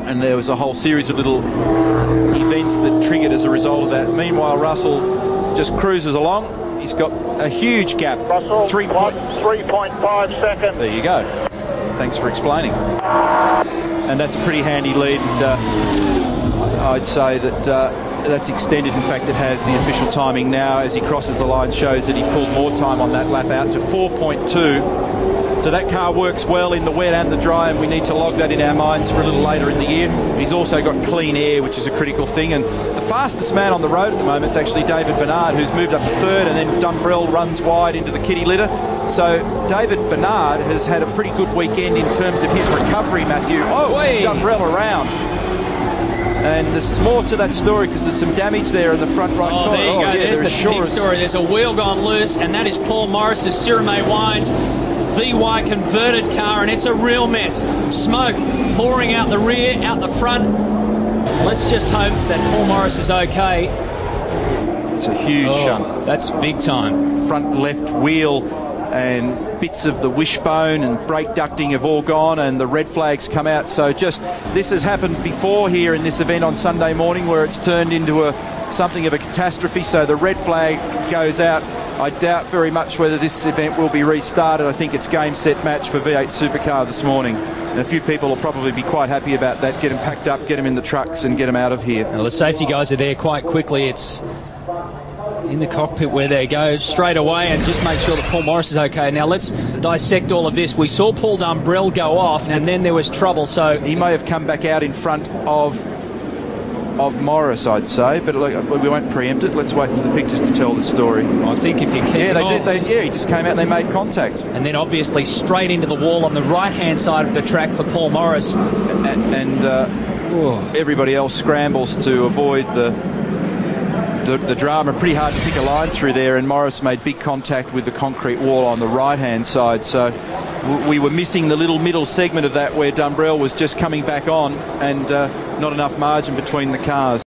and there was a whole series of little events that triggered as a result of that. Meanwhile, Russell just cruises along. He's got a huge gap. Russell, 3.5 seconds. There you go. Thanks for explaining. And that's a pretty handy lead, and I'd say that that's extended. In fact, it has. The official timing now as he crosses the line shows that he pulled more time on that lap out to 4.2. So that car works well in the wet and the dry, and we need to log that in our minds for a little later in the year. He's also got clean air, which is a critical thing, and the fastest man on the road at the moment is actually David Bernard, who's moved up to third, and then Dumbrell runs wide into the kitty litter. So David Bernard has had a pretty good weekend in terms of his recovery, Matthew. Oh, Dumbrell around. And there's more to that story because there's some damage there in the front right corner. There you go. Yeah, there's the big story. There's a wheel gone loose, and that is Paul Morris's Sirame Wines VY converted car, and it's a real mess. Smoke pouring out the rear, out the front. Let's just hope that Paul Morris is okay. It's a huge shunt. That's big time. Front left wheel and bits of the wishbone and brake ducting have all gone, and the red flags come out. So just, this has happened before here in this event on Sunday morning, where it's turned into something of a catastrophe. So the red flag goes out. I doubt very much whether this event will be restarted. I think it's game, set, match for V8 Supercar this morning. And a few people will probably be quite happy about that. Get them packed up, get them in the trucks and get them out of here. Well, the safety guys are there quite quickly. It's in the cockpit where they go straight away and just make sure that Paul Morris is okay. Now let's dissect all of this. We saw Paul Dumbrell go off, and then there was trouble. So he may have come back out in front of Morris, I'd say, but look, we won't preempt it. Let's wait for the pictures to tell the story. I think if you keep he just came out and they made contact. And then obviously straight into the wall on the right-hand side of the track for Paul Morris. And everybody else scrambles to avoid the drama. Pretty hard to pick a line through there, and Morris made big contact with the concrete wall on the right-hand side. So we were missing the little middle segment of that where Dumbrell was just coming back on, and not enough margin between the cars.